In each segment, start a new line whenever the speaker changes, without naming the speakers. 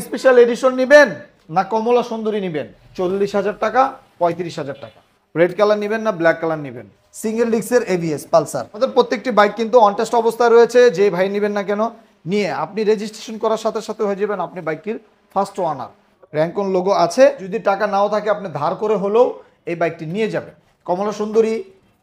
Special edition নেবেন না কমলা সুন্দরী নেবেন? 40,000 টাকা, 35,000 টাকা। রেড কালার নেবেন না ব্ল্যাক কালার নেবেন? সিঙ্গেল ডিস্কের এবিএস পালসার। আমাদের প্রত্যেকটি বাইক কিন্তু অন টেস্ট অবস্থায় রয়েছে। যে ভাই নেবেন না কেন নিয়ে আপনি রেজিস্ট্রেশন করার সাথে সাথে হয়ে যাবেন আপনি বাইকটির ফার্স্ট ওনার। র্যাঙ্কন লোগো আছে, যদি টাকা নাও থাকে আপনি ধার করে হলেও এই বাইকটি নিয়ে যাবেন। কমলা সুন্দরী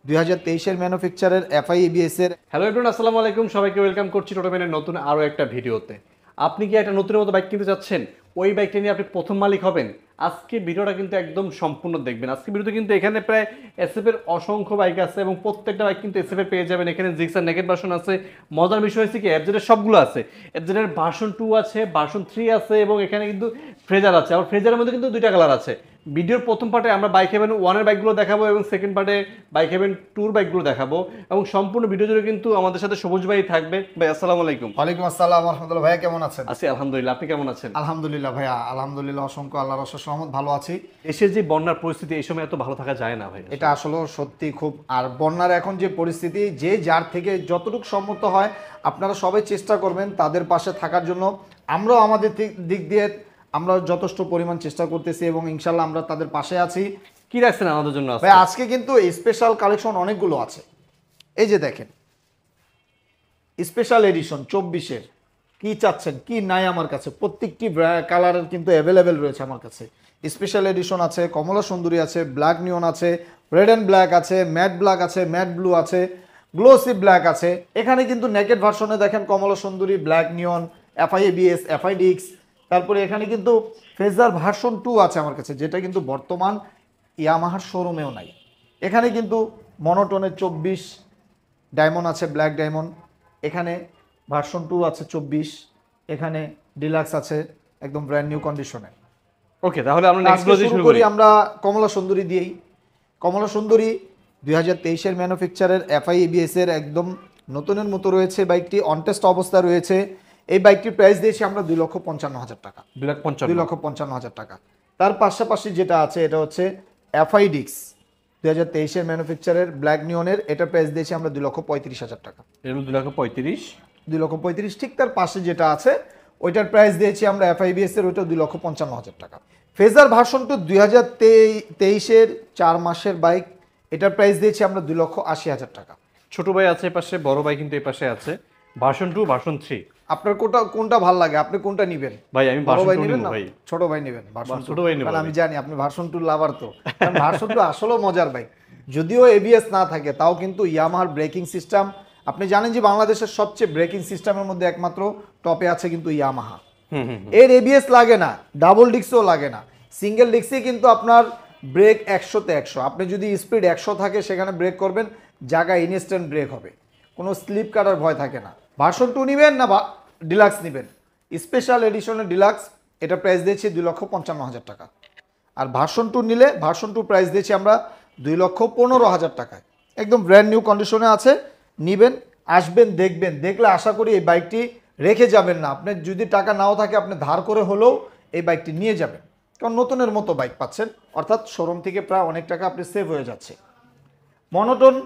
2023-এর ম্যানুফ্যাকচারের এফআই এবিএস এর।
হ্যালো এভরিওয়ান, আসসালামু আলাইকুম। সবাইকে ওয়েলকাম করছি টোটোম্যানের নতুন আরও একটা ভিডিওতে। আপনি কি একটা নতুনের মতো বাইক কিনতে চাচ্ছেন? ওই বাইকটা নিয়ে আপনি প্রথম মালিক হবেন? আজকে ভিডিওটা কিন্তু একদম সম্পূর্ণ দেখবেন। আজকে ভিডিওতে কিন্তু এখানে প্রায় এসএফের অসংখ্য বাইক আছে এবং প্রত্যেকটা বাইক কিন্তু এসএফের পেয়ে যাবেন। এখানে জিক্সার নেকেড ভার্সন আছে। মজার বিষয় হচ্ছে কি এফজেডের সবগুলো আছে। এফজেডের ভার্সন 2 আছে, ভার্সন 3 আছে এবং এখানে কিন্তু ফ্রেজার আছে। আর ফ্রেজারের মধ্যে কিন্তু দুইটা কালার আছে। ভিডিওর প্রথম পার্টে আমরা বাইক হেভেন 1-এর বাইকগুলো দেখাবো এবং সেকেন্ড পার্টে বাইক হেভেন 2-এর বাইকগুলো দেখাবো এবং সম্পূর্ণ ভিডিও জুড়ে কিন্তু আমাদের সাথে সবুজ ভাই থাকবে। ভাই আসসালামু আলাইকুম।
ওয়ালাইকুম আসসালাম রাহমাতুল্লাহ। ভাইয়া কেমন আছেন?
আছি আলহামদুলিল্লাহ, আপনি কেমন আছেন?
আলহামদুলিল্লাহ ভাইয়া, আলহামদুলিল্লাহ, অসংখ্য আল্লাহর অশেষ রহমত, ভালো আছি।
দেশের যে বন্যার পরিস্থিতি এই সময় এত ভালো থাকা যায় না ভাই।
এটা আসলে সত্যি খুব, আর বন্যার এখন যে পরিস্থিতি, যে যার থেকে যতটুকু সম্মত হয় আপনারা সবাই চেষ্টা করবেন তাদের পাশে থাকার জন্য। আমরাও আমাদের দিক দিয়ে আমরা যথেষ্ট পরিমাণ চেষ্টা করতেছি এবং ইনশাল্লাহ আমরা তাদের পাশে আছি।
কি রাখছেন আমাদের জন্য
ভাই আজকে কিন্তু স্পেশাল কালেকশন অনেকগুলো আছে। এই যে দেখেন স্পেশাল এডিশন 24-এর, কি চাচ্ছেন কি নাই আমার কাছে প্রত্যেকটি কালারের কিন্তু অ্যাভেলেবেল রয়েছে আমার কাছে। স্পেশাল এডিশন আছে, কমলা সুন্দরী আছে, ব্ল্যাক নিয়ন আছে, রেড অ্যান্ড ব্ল্যাক আছে, ম্যাট ব্ল্যাক আছে, ম্যাট ব্লু আছে, গ্লোসি ব্ল্যাক আছে। এখানে কিন্তু নেকেড ভার্সনে দেখেন কমলা সুন্দরী, ব্ল্যাক নিয়ন, এফআই এবিএস, এফআই ডিক্স। তারপরে এখানে কিন্তু ফেজার ভার্সন 2 আছে আমার কাছে, যেটা কিন্তু বর্তমান ইয়ামাহার শোরুমেও নাই। এখানে কিন্তু মনোটনের 24 ডায়মন্ড আছে, ব্ল্যাক ডায়মন্ড। এখানে ভার্সন 2 আছে 24। এখানে ডিলাক্স আছে একদম ব্র্যান্ড নিউ কন্ডিশনে।
ওকে, তাহলে আমরা নেক্সট
আজকে শুরু করি আমরা কমলা সুন্দরী দিয়েই। কমলা সুন্দরী 2023-এর ম্যানুফ্যাকচারের এফআই এবিএস এর একদম নতুনের মতো রয়েছে। বাইকটি অন টেস্ট অবস্থায় রয়েছে। এই বাইকটির প্রাইস দিয়েছি আমরা 2,55,000 টাকা। 2,55,000 টাকা। তার পাশাপাশি যেটা আছে এটা হচ্ছে এফআই ডিক্স 2023-এর ম্যানুফ্যাকচারের ব্ল্যাক নিয়নের, এটা প্রাইস দিয়েছি আমরা 2,35,000 টাকা।
2,35,000
ঠিক তার পাশে যেটা আছে ওইটার প্রাইস দিয়েছি আমরা এফআইবিএস এর, ওইটা 2,55,000 টাকা। ফেজার ভার্সন 2 2023-এর 4 মাসের বাইক, এটার প্রাইস দিয়েছি আমরা 2,80,000 টাকা।
ছোট ভাই আছে এই পাশে, বড় ভাই কিন্তু এই পাশে আছে। ভার্সন 2, ভার্সন 3
আপনার কোনটা ভালো লাগে, আপনি কোনটা নেবেন?
ভাই আমি
বড় ভাই
ভার্সন 2
নেবেন
নেব
না
ভাই।
ছোট ভাই নেবেন?
ছোট ভাই নেব।
আমি জানি আপনি ভার্সন 2 লাভার, তো কারণ ভার্সন 2 আসলে মজার বাইক। যদিও এবিএস না থাকে তাও কিন্তু ইয়ামাহার ব্রেকিং সিস্টেম, আপনি জানেন যে বাংলাদেশের সবচেয়ে ব্রেকিং সিস্টেমের মধ্যে একমাত্র টপে আছে কিন্তু ইয়ামাহা। এর এবিএস লাগে না, ডাবল ডিস্কও লাগে না, সিঙ্গেল ডিস্কে কিন্তু আপনার ব্রেক 100-তে 100। আপনি যদি স্পিড 100 থাকে সেখানে ব্রেক করবেন, জায়গায় ইনস্ট্যান্ট ব্রেক হবে, কোনো স্লিপ কাটার ভয় থাকে না। ভার্সন 2 নেবেন না ডিলাক্স নেবেন? স্পেশাল এডিশনের ডিলাক্স, এটা প্রাইস দিয়েছি 2,55,000 টাকা। আর ভার্সন 2 নিলে ভার্সন 2 প্রাইস দিয়েছি আমরা 2,15,000 টাকায়। একদম ব্র্যান্ড নিউ কন্ডিশনে আছে। নিবেন, আসবেন, দেখবেন, দেখলে আশা করি এই বাইকটি রেখে যাবেন না। আপনার যদি টাকা নাও থাকে আপনি ধার করে হলেও এই বাইকটি নিয়ে যাবেন, কারণ নতুনের মতো বাইক পাচ্ছেন, অর্থাৎ শোরুম থেকে প্রায় অনেক টাকা আপনি সেভ হয়ে যাচ্ছে। মনোটন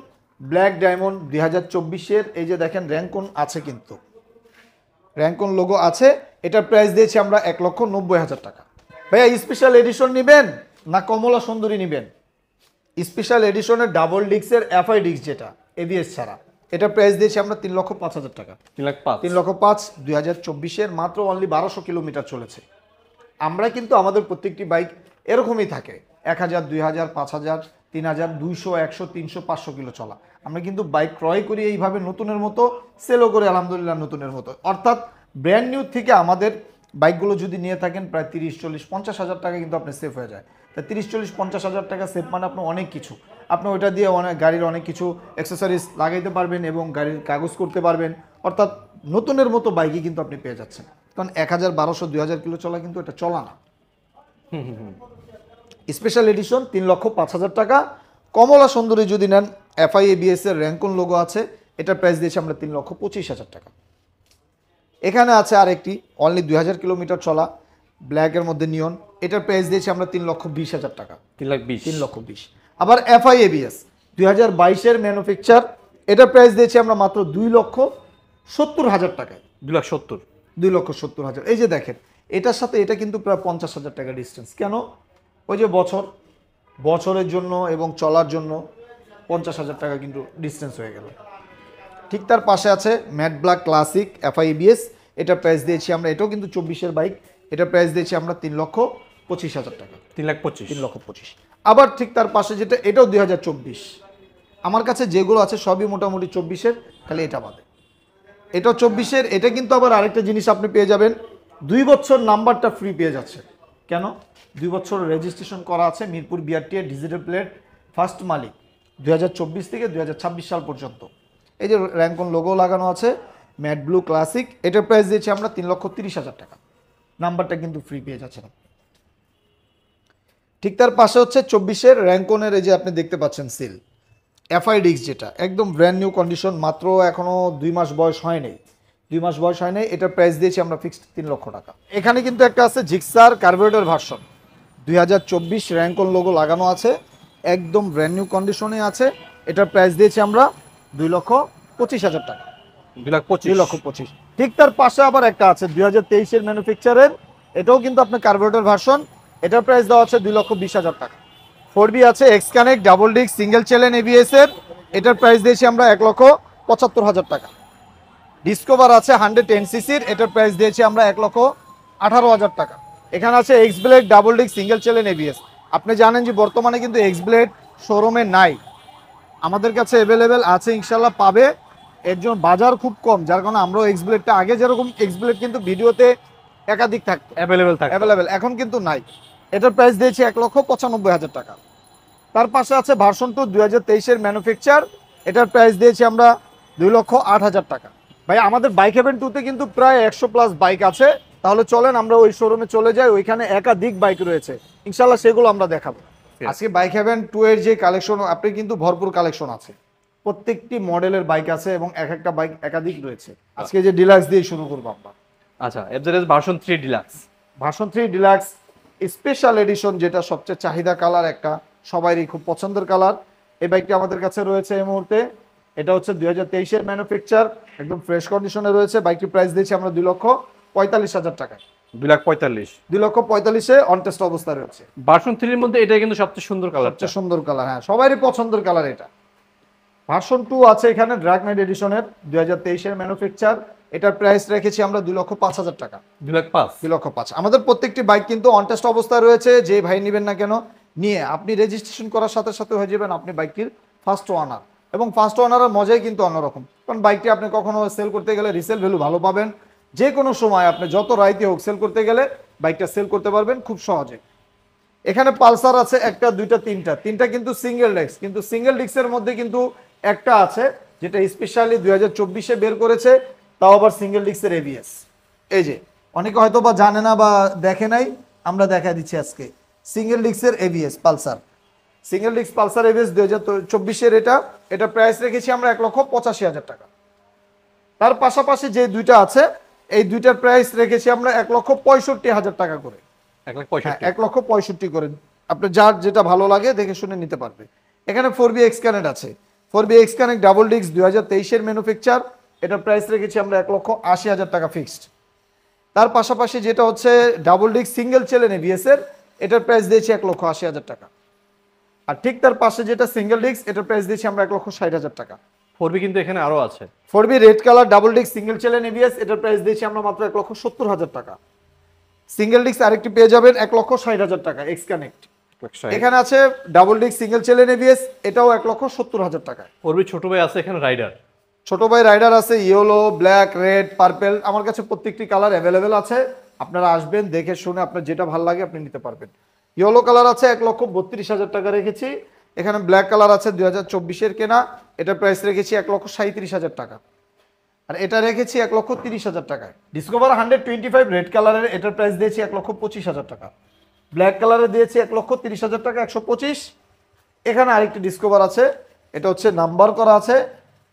ব্ল্যাক ডায়মন্ড 2024-এর, এই যে দেখেন র্যাঙ্কন আছে, কিন্তু র্যাঙ্কন লোগো আছে। এটার প্রাইস দিয়েছি আমরা 1,90,000 টাকা। ভাইয়া স্পেশাল এডিশন নেবেন না কমলা সুন্দরী নেবেন? স্পেশাল এডিশনের ডাবল ডিস্কের এফআই ডিস্ক যেটা এবিএস ছাড়া, এটা প্রাইস দিয়েছি আমরা 3,05,000 টাকা। 3,05,000 2024-এর, মাত্র অনলি 1200 কিলোমিটার চলেছে। আমরা কিন্তু আমাদের প্রত্যেকটি বাইক এরকমই থাকে 1,000, 2,000, 5,000, 3,000, 200, 100, 300, 500 কিলো চলা। আমরা কিন্তু বাইক ক্রয় করি এইভাবে নতুনের মতো, সেলও করে আলহামদুলিল্লাহ নতুনের মতো। অর্থাৎ ব্র্যান্ড নিউ থেকে আমাদের বাইকগুলো যদি নিয়ে থাকেন প্রায় 30, 40, 50,000 টাকা কিন্তু আপনি সেভ হয়ে যায়। তা 30, 40, 50,000 টাকা সেভ মানে আপনার অনেক কিছু। আপনি ওইটা দিয়ে গাড়ির অনেক কিছু অ্যাক্সেসরিজ লাগাইতে পারবেন এবং গাড়ির কাগজ করতে পারবেন। অর্থাৎ নতুনের মতো বাইকই কিন্তু আপনি পেয়ে যাচ্ছেন, কারণ 1,000, 1200, 2,000 কিলো চলা কিন্তু এটা চলা না। স্পেশাল এডিশন 3,05,000 টাকা। কমলা সুন্দরী যদি নেন, এফআই এবিএস এর র্যাঙ্কন লোগো আছে, এটার প্রাইস দিয়েছি আমরা 3,25,000 টাকা। এখানে আছে আরেকটি অনলি 2,000 কিলোমিটার চলা ব্ল্যাকের মধ্যে নিয়ন, এটার প্রাইস দিয়েছি আমরা 3,20,000 টাকা। 3,20,000। আবার এফআই এবিএস 2022-এর ম্যানুফ্যাকচার, এটার প্রাইস দিয়েছি আমরা মাত্র 2,70,000 টাকায়।
2,70,000।
2,70,000। এই যে দেখেন এটার সাথে এটা কিন্তু প্রায় 50,000 টাকা ডিস্টেন্স। কেন? ওই যে বছরের জন্য এবং চলার জন্য 50,000 টাকা কিন্তু ডিস্টেন্স হয়ে গেল। ঠিক তার পাশে আছে matte black classic FI ABS, এটার প্রাইস দিয়েছি আমরা, এটাও কিন্তু 24-এর বাইক, এটার প্রাইস দিয়েছি আমরা 3,25,000 টাকা।
3,25,000।
3,25,000। আবার ঠিক তার পাশে যেটা, এটাও 2024, আমার কাছে যেগুলো আছে সবই মোটামুটি 24-এর, খালি এটা বাদে। এটাও 24-এর। এটা কিন্তু আবার আরেকটা জিনিস আপনি পেয়ে যাবেন, 2 বছর নাম্বারটা ফ্রি পেয়ে যাচ্ছে। কেন? 2 বছর রেজিস্ট্রেশন করা আছে, Mirpur BRTA digital plate, first মালিক 2024 থেকে 2026 সাল পর্যন্ত। এই যে র্যাঙ্কন লোগো লাগানো আছে, ম্যাট ব্লু ক্লাসিক, এটার প্রাইস দিয়েছি আমরা 3,30,000 টাকা। নাম্বারটা কিন্তু ফ্রি পেয়ে যাচ্ছেন। ঠিক তার পাশে হচ্ছে 24-এর র্যাঙ্কনের, এই যে আপনি দেখতে পাচ্ছেন সিল FIDX, যেটা একদম ব্র্যান্ড নিউ কন্ডিশন, মাত্র এখনো 2 মাস বয়স হয় নাই, 2 মাস বয়স হয় নাই। এটার প্রাইস দিয়েছি আমরা ফিক্সড 3 লক্ষ টাকা। এখানে কিন্তু একটা আছে Gixxer carburettor version, 2024 Rancon logo লাগানো আছে, একদম ব্র্যান্ড নিউ কন্ডিশনে আছে। এটার প্রাইস দিয়েছি আমরা 2,25,000 টাকা।
2,25,000।
ঠিক তার পাশে আবার একটা আছে 2023-এর ম্যানুফ্যাকচারের, এটাও কিন্তু আপনার কার্বোরেটর ভার্সন, এটার প্রাইস দেওয়া আছে 2,20,000 টাকা। 4B আছে x connect double disc single channel ABS এর, এটার প্রাইস দিয়েছি আমরা 1,75,000 টাকা। ডিসকভার আছে 110cc-র, এটার প্রাইস দিয়েছি আমরা 1,18,000 টাকা। এখানে আছে x blade double disc single channel ABS। আপনি জানেন যে বর্তমানে কিন্তু এক্স ব্লেড শোরুমে নাই, আমাদের কাছে অ্যাভেলেবেল আছে, ইনশাল্লাহ পাবে। এর জন্য বাজার খুব কম, যার কারণে আমরাও এক্স ব্লেডটা, আগে যেরকম এক্স ব্লেড কিন্তু ভিডিওতে একাধিক থাকতো, অ্যাভেলেবেল, এখন কিন্তু নাই। এটার প্রাইস দিয়েছি 1,95,000 টাকা। তার পাশে আছে ভার্সন 2 2023-এর ম্যানুফ্যাকচার, এটার প্রাইস দিয়েছি আমরা 2,08,000 টাকা। ভাই আমাদের বাইক হেভেন 2-তে কিন্তু প্রায় 100+ বাইক আছে, তাহলে চলেন আমরা ওই শোরুমে চলে যাই, ওইখানে একাধিক বাইক রয়েছে, ইনশাল্লাহ সেগুলো আমরা দেখাবো। আজকে বাইক হেভেন 2-এর যে কালেকশন, আপনি কিন্তু ভরপুর কালেকশন আছে, প্রত্যেকটি মডেলের বাইক আছে এবং এক একটা বাইক একাধিক রয়েছে। আজকে যে ডিলাক্স দিয়ে শুরু করবো আমরা।
আচ্ছা, FZS version 3 deluxe.
Version 3 deluxe special edition, যেটা সবচেয়ে চাহিদা কালার, একটা সবারই খুব পছন্দের কালার, এই বাইকটি আমাদের কাছে রয়েছে এই মুহূর্তে। এটা হচ্ছে 2023-এর ম্যানুফ্যাকচার, একদম ফ্রেশ কন্ডিশনে রয়েছে। বাইকটি প্রাইস দিয়েছি আমরা 2,45,000 টাকা।
2,45,000।
2,45,000-এ অন টেস্ট অবস্থায় রয়েছে।
ভার্সন 3-এর মধ্যে এটাই কিন্তু সবচেয়ে সুন্দর কালার,
সবচেয়ে সুন্দর কালার, হ্যাঁ সবারই পছন্দের কালার এটা। ভার্সন 2 আছে এখানে ড্রাগ নাইট এডিশনের, 2023-এর ম্যানুফ্যাকচার, এটার প্রাইস রেখেছি আমরা 2,05,000 টাকা।
2,05,000।
আমাদের প্রত্যেকটি বাইক কিন্তু অন টেস্ট অবস্থায় রয়েছে, যে ভাই নেবেন না কেন নিয়ে আপনি রেজিস্ট্রেশন করার সাথে সাথে হয়ে যাবেন আপনি বাইকটির ফার্স্ট ওনার, এবং ফার্স্ট ওনারের মজাই কিন্তু অন্যরকম, কারণ বাইকটি আপনি কখনো সেল করতে গেলে রিসেল ভ্যালু ভালো পাবেন, যে কোনো সময় আপনি যত রাইতে হোক সেল করতে গেলে বাইকটা সেল করতে পারবেন খুব সহজে। এখানে পালসার আছে একটা, দুইটা, তিনটা কিন্তু সিঙ্গেল ডিস্ক, কিন্তু সিঙ্গেল ডিস্কের মধ্যে কিন্তু একটা আছে যেটা স্পেশালি 2024-এ বের করেছে, তাও আবার সিঙ্গেল ডিস্কের ABS। এই যে অনেকে হয়তো বা জানে না বা দেখে নাই, আমরা দেখা দিচ্ছি আজকে সিঙ্গেল ডিস্কের ABS Pulsar, single disc Pulsar ABS 2024-এর, এটা প্রাইস রেখেছি আমরা 1,85,000 টাকা। তার পাশাপাশি যে দুইটা আছে, এই দুইটার প্রাইস রেখেছি আমরা 1,65,000 টাকা করে। 1,65,000 করে, আপনি যার যেটা ভালো লাগে দেখে শুনে নিতে পারবে। এখানে 4B এক্স কানেক্ট আছে, 4B X connect double disc 2023-এর ম্যানুফ্যাকচার, এটার প্রাইস রেখেছি আমরা 1,80,000 টাকা ফিক্সড। তার পাশাপাশি যেটা হচ্ছে double disc single channel ABS এর, এটার প্রাইস দিয়েছি 1,80,000 টাকা। আর ঠিক তার পাশে যেটা সিঙ্গেল ডিস্ক, এটার প্রাইস দিয়েছি আমরা 1,60,000 টাকা।
4B কিন্তু এখানে আরো আছে,
4B red colour double disc single channel ABS, এটার প্রাইস দিয়েছি আমরা মাত্র 1,70,000 টাকা। সিঙ্গেল ডিস্ক আরেকটি পেয়ে যাবেন 1,60,000 টাকা এক্স কানেক্ট। এখানে আছে double disc single channel ABS, এটাও 1,70,000 টাকা।
4B ছোট ভাই আছে এখানে রাইডার,
ছোট ভাই রাইডার আছে, ইয়েলো, ব্ল্যাক, রেড, পার্পেল, আমার কাছে প্রত্যেকটি কালার অ্যাভেলেবেল আছে, আপনারা আসবেন দেখে শুনে আপনার যেটা ভালো লাগে আপনি নিতে পারবেন। ইয়েলো কালার আছে 1,32,000 টাকা রেখেছি। এখানে ব্ল্যাক কালার আছে 2024-এর কেনা, এটার প্রাইস রেখেছি 1,37,000 টাকা। আর এটা রেখেছি 1,30,000 টাকায়। ডিসকভার 125 রেড কালারের, এটার প্রাইস দিয়েছি 1,25,000 টাকা। ব্ল্যাক কালারে দিয়েছি 1,30,000 টাকা, 125। এখানে আরেকটি ডিসকভার আছে, এটা হচ্ছে নাম্বার করা আছে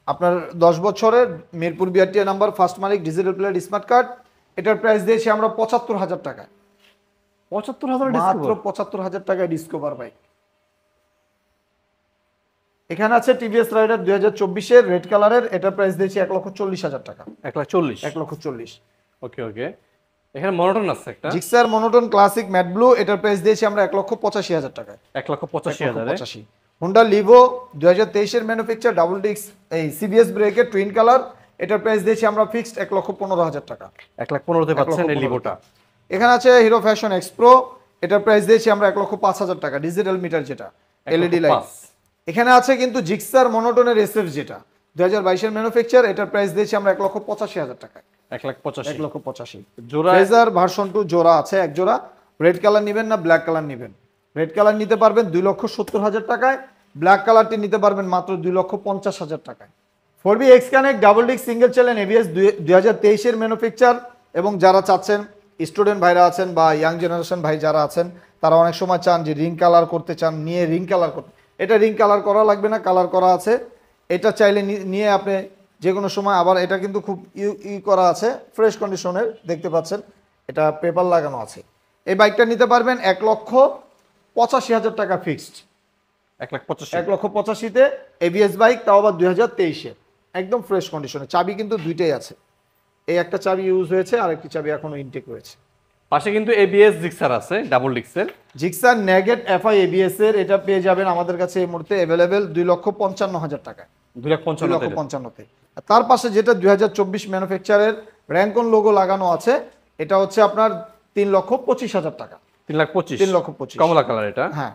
আপনার 10 বছরের, মিরপুর BRTA নাম্বার, ফার্স্ট মালিক, ডিজিটাল প্লেট, স্মার্ট কার্ড, এটার প্রাইস দিয়েছি আমরা 75,000 টাকা।
75,000
মাত্র 75,000 টাকায় ডিসকভার বাইক। এখানে আছে টিভিএস রাইডার 2024-এর রেড কালারের, এটার প্রাইস দিয়েছি 1,40,000 টাকা।
1,40,000।
1,40,000।
ওকে। এখানে মনোটন আছে একটা
Gixxer monotone classic matte blue, এটার প্রাইস দিয়েছি আমরা 1,85,000 টাকায়।
1,85,000
1,85,000। হোন্ডা লিভো 2023 এর ম্যানুফ্যাকচার, ডাবল ডিস্ক এই সিবিএস ব্রেকের টুইন কালার, এটার প্রাইস দিয়েছি আমরা ফিক্সড 1,15,000 টাকা।
1,15,000 পাচ্ছেন এই
1,15,000
লিভোটা।
এখানে আছে হিরো ফ্যাশন এক্সপ্রো, এটার প্রাইস দিয়েছি আমরা 1,05,000 টাকা, ডিজিটাল মিটার যেটা, এলইডি লাইট। এখানে আছে কিন্তু জিক্সার মনোটনের এসএফ যেটা 2022 এর ম্যানুফ্যাকচার, এটার প্রাইস দিয়েছি আমরা 1,85,000 টাকা।
1,85,000
1,85,000
জোড়া।
ফ্রেজার ভার্সন 2 জোড়া আছে, এক জোড়া। রেড কালার নেবেন না ব্ল্যাক কালার নেবেন? রেড কালার নিতে পারবেন 2,70,000 টাকায়, ব্ল্যাক কালারটি নিতে পারবেন মাত্র 2,50,000 টাকায়। 4B X connect double disc single channel ABS 2023 এর ম্যানুফ্যাকচার। এবং যারা চাচ্ছেন, স্টুডেন্ট ভাইরা আছেন বা ইয়াং জেনারেশন ভাই যারা আছেন, তারা অনেক সময় চান যে রিং কালার করতে চান, নিয়ে রিং কালার করতে, এটা রিং কালার করা লাগবে না, কালার করা আছে। এটা চাইলে নিয়ে আপনি যে কোনো সময়, আবার এটা কিন্তু খুব করা আছে, ফ্রেশ কন্ডিশনের দেখতে পাচ্ছেন, এটা পেপার লাগানো আছে। এই বাইকটা নিতে পারবেন 1,85,000 টাকা ফিক্সড।
1,85,000
1,85,000-তে এবিএস বাইক, তাও আবার 2023-এর, একদম ফ্রেশ কন্ডিশনে। চাবি কিন্তু দুইটাই আছে, এই একটা চাবি ইউজ হয়েছে, আর একটি চাবি এখনো ইনটেক রয়েছে।
পাশে কিন্তু এবিএস জিক্সার আছে ডাবল ডিস্কের।
জিক্সার নেগেট এফআই এবিএস এর, এটা পেয়ে যাবেন আমাদের কাছে এই মুহূর্তে अवेलेबल 2,55,000 টাকায়।
2,55,000
তার পাশে যেটা 2024 ম্যানুফ্যাকচারের র্যাঙ্কন লোগো লাগানো আছে, এটা হচ্ছে আপনার 3,25,000 টাকা।
3,25,000 কমলা কালার এটা।
হ্যাঁ।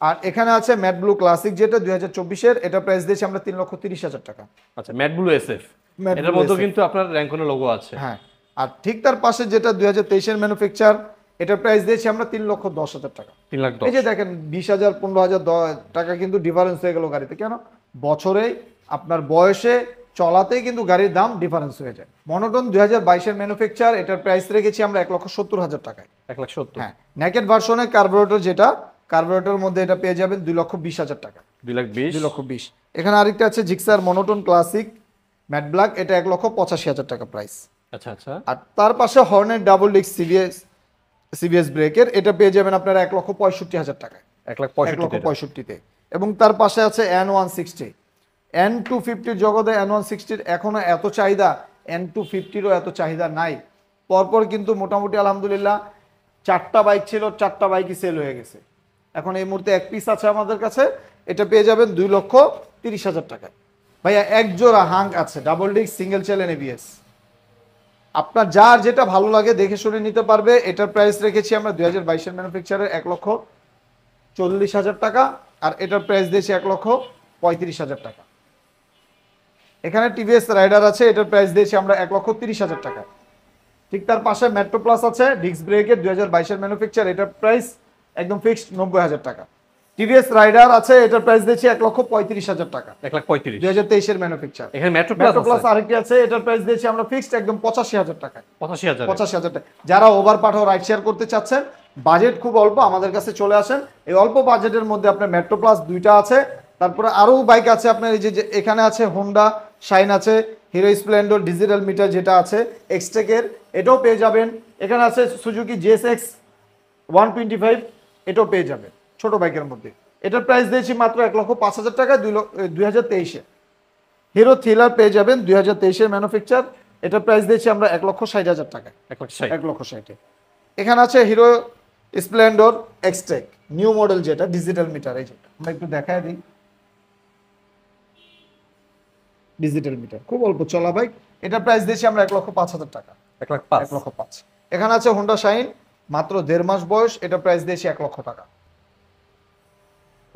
আর এখানে আছে ম্যাট ব্লু ক্লাসিক যেটা 2024 এর, এটা প্রাইস দিয়েছি আমরা 3,30,000 টাকা।
আচ্ছা, ম্যাট ব্লু এসএফ,
ম্যাট
এটার
ব্লু
মধ্যে
SF
কিন্তু আপনার র্যাঙ্কনের লোগো আছে।
হ্যাঁ। আর ঠিক তার পাশে যেটা 2023 এর ম্যানুফ্যাকচার, এটার প্রাইস দিয়েছি আমরা 3,10,000 টাকা।
3,10,000।
এই যে দেখেন 20,000 15,000 টাকা কিন্তু ডিফারেন্স হয়ে গেল গাড়িতে। কেন? বছরে আপনার বয়সে চলাতেই কিন্তু গাড়ির দাম ডিফারেন্স হয়ে যায়। মনোটন 2022 এর ম্যানুফ্যাকচার, এটার প্রাইস রেখেছি আমরা 1,70,000 টাকায়।
1,70,000।
হ্যাঁ। নেকেড ভার্সনের কার্বোরেটর যেটা, কার্বোরেটরের মধ্যে এটা পেয়ে যাবেন 2,20,000 টাকা।
2,20,000।
2,20,000। এখানে আরেকটা আছে Gixxer monotone classic matte black, এটা 1,85,000 টাকা প্রাইস।
আচ্ছা আচ্ছা।
আর তার পাশে হর্নেট ডাবল ডিস্ক সিবিএস ব্রেকের, এটা পেয়ে যাবেন আপনারা 1,65,000 টাকায়।
1,65,000
এবং তার পাশে আছে N160, N250 জগতে N160 এখনো এত চাহিদা, N250-ও এত চাহিদা নাই। পরপর কিন্তু মোটামুটি আলহামদুলিল্লাহ 4টা বাইক ছিল, 4টা বাইকই সেল হয়ে গেছে। এখন এই মুহূর্তে এক পিস আছে আমাদের কাছে, এটা পেয়ে যাবেন 2,30,000 টাকায়। ভাইয়া এক জোড়া হাঙ্ক আছে double disc single channel ABS, আপনার যার যেটা ভালো লাগে দেখে শুনে নিতে পারবে। এটার প্রাইস রেখেছি আমরা 2022 এর ম্যানুফ্যাকচারের 1,40,000 টাকা, আর এটার প্রাইস দিয়েছি 1,35,000 টাকা। এখানে টিভিএস রাইডার আছে, এটার প্রাইস দিয়েছি আমরা 1,30,000 টাকা। ঠিক তার পাশে মেট্রো প্লাস আছে ডিস্ক ব্রেকের 2022 এর ম্যানুফ্যাকচার, এটার প্রাইস একদম ফিক্সড 90,000 টাকা। টিভিএস রাইডার আছে, এটার প্রাইস দিয়েছি 1,35,000 টাকা।
1,35,000
2023 এর ম্যানুফ্যাকচার।
এখানে মেট্রো
প্লাস আরেকটি আছে, এটার প্রাইস দিয়েছি আমরা ফিক্সড একদম 85,000 টাকা।
85,000
টাকা। যারা ওভার পাঠাও রাইড শেয়ার করতে চাচ্ছেন, বাজেট খুব অল্প, আমাদের কাছে চলে আসেন। এই অল্প বাজেটের মধ্যে আপনার মেট্রো প্লাস 2টা আছে, তারপরে আরও বাইক আছে আপনার। এই যে এখানে আছে হোন্ডা শাইন আছে, হিরো স্প্লেন্ডর ডিজিটাল মিটার যেটা আছে এক্সটেকের, এটাও পেয়ে যাবেন। এখানে আছে সুজুকি জিএসএক্স 125, এটাও পেয়ে যাবেন ছোট বাইকের মধ্যে। এটার প্রাইস দিয়েছি মাত্র 1,05,000 টাকা 2023-এ। হিরো থ্রিলার পেয়ে যাবেন 2023 এর ম্যানুফ্যাকচার, এটার প্রাইস দিয়েছি আমরা 1,60,000 টাকা। 1,60,000। এখানে আছে hero Splendor Xtec new model যেটা ডিজিটাল মিটার, এই যেটা আমরা একটু দেখায় দিই। ডিজিটাল মিটার খুব অল্প চলা বাইক, এটার প্রাইস দিয়েছি আমরা 1,05,000 টাকা। 1,05,000। এখানে আছে হোন্ডা শাইন, মাত্র 1.5 মাস বয়স, এটা প্রাইস দিয়েছি 1,00,000 টাকা।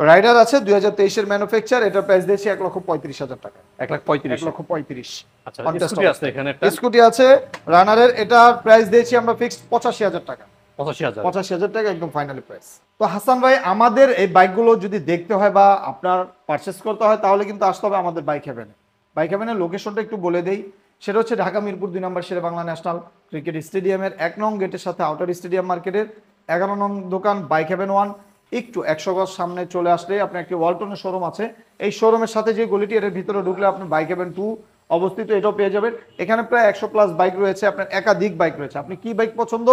রাইডার আছে 2023 এর ম্যানুফ্যাকচার, এটার প্রাইস দিয়েছি 1,35,000 টাকা। 1,35,000।
আচ্ছা, স্কুটি আছে এখানে একটা।
স্কুটি আছে রানারের, এটার প্রাইস দিয়েছি আমরা ফিক্সড 85,000 টাকা।
85,000
টাকা একদম ফাইনালি প্রাইস। তো হাসান ভাই, আমাদের এই বাইকগুলো যদি দেখতে হয় বা আপনার পারচেস করতে হয়, তাহলে কিন্তু আসতে হবে আমাদের বাইক হেভেনে। বাইক হেভেনের লোকেশনটা একটু বলে দেই, সেটা হচ্ছে ঢাকা মিরপুর 2 নম্বর শেরে বাংলা ন্যাশনাল ক্রিকেট স্টেডিয়ামের 1 নং গেটের সাথে আউটার স্টেডিয়াম মার্কেটের 11 নং দোকান বাইক হেভেন 1। একটু 100 গজ সামনে চলে আসলে আপনি একটি ওয়ালটনের শোরুম আছে, এই শোরুমের সাথে যে গলিটি, এর ভিতরে ঢুকলে আপনি বাইক হেভেন 2 অবস্থিত, এটাও পেয়ে যাবেন। এখানে প্রায় 100+ বাইক রয়েছে, আপনার একাধিক বাইক রয়েছে। আপনি কি বাইক পছন্দ,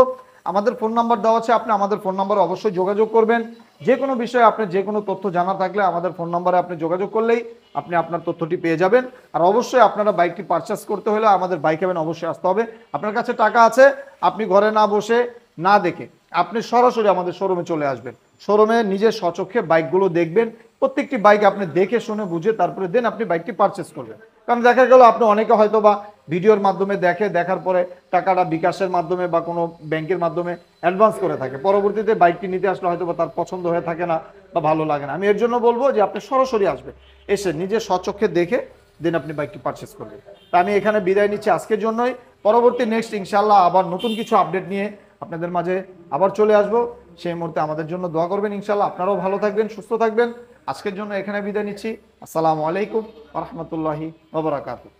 আমাদের ফোন নাম্বার দেওয়া আছে, আপনি আমাদের ফোন নাম্বারে অবশ্যই যোগাযোগ করবেন। যে কোনো বিষয়ে আপনি যে কোনো তথ্য জানা থাকলে আমাদের ফোন নম্বরে আপনি যোগাযোগ করলেই আপনি আপনার তথ্যটি পেয়ে যাবেন। আর অবশ্যই আপনারা বাইকটি পারচেস করতে হলে আমাদের বাইক হ্যাভেন অবশ্যই আসতে হবে। আপনার কাছে টাকা আছে, আপনি ঘরে না বসে না দেখে আপনি সরাসরি আমাদের শোরুমে চলে আসবেন। শোরুমে নিজের স্বচক্ষে বাইকগুলো দেখবেন, প্রত্যেকটি বাইক আপনি দেখে শুনে বুঝে তারপরে দেন আপনি বাইকটি পারচেস করবেন। কারণ দেখা গেল আপনি অনেকে হয়তো বা ভিডিওর মাধ্যমে দেখার পরে টাকাটা বিকাশের মাধ্যমে বা কোনো ব্যাংকের মাধ্যমে অ্যাডভান্স করে থাকে, পরবর্তীতে বাইকটি নিতে আসলে হয়তো বা তার পছন্দ হয়ে থাকে না বা ভালো লাগে না। আমি এর জন্য বলবো যে আপনি সরাসরি আসবেন, এসে নিজের স্বচক্ষে দেখে দেন আপনি বাইকটি পারচেস করবেন। তা আমি এখানে বিদায় নিচ্ছি আজকের জন্যই। পরবর্তী নেক্সট ইনশাল্লাহ আবার নতুন কিছু আপডেট নিয়ে আপনাদের মাঝে আবার চলে আসবো। সেই মুহূর্তে আমাদের জন্য দোয়া করবেন ইনশাল্লাহ। আপনারাও ভালো থাকবেন, সুস্থ থাকবেন। আজকের জন্য এখানে বিদায় নিচ্ছি। আসসালামু আলাইকুম ওয়া রাহমাতুল্লাহি ওয়া বারাকাতুহু।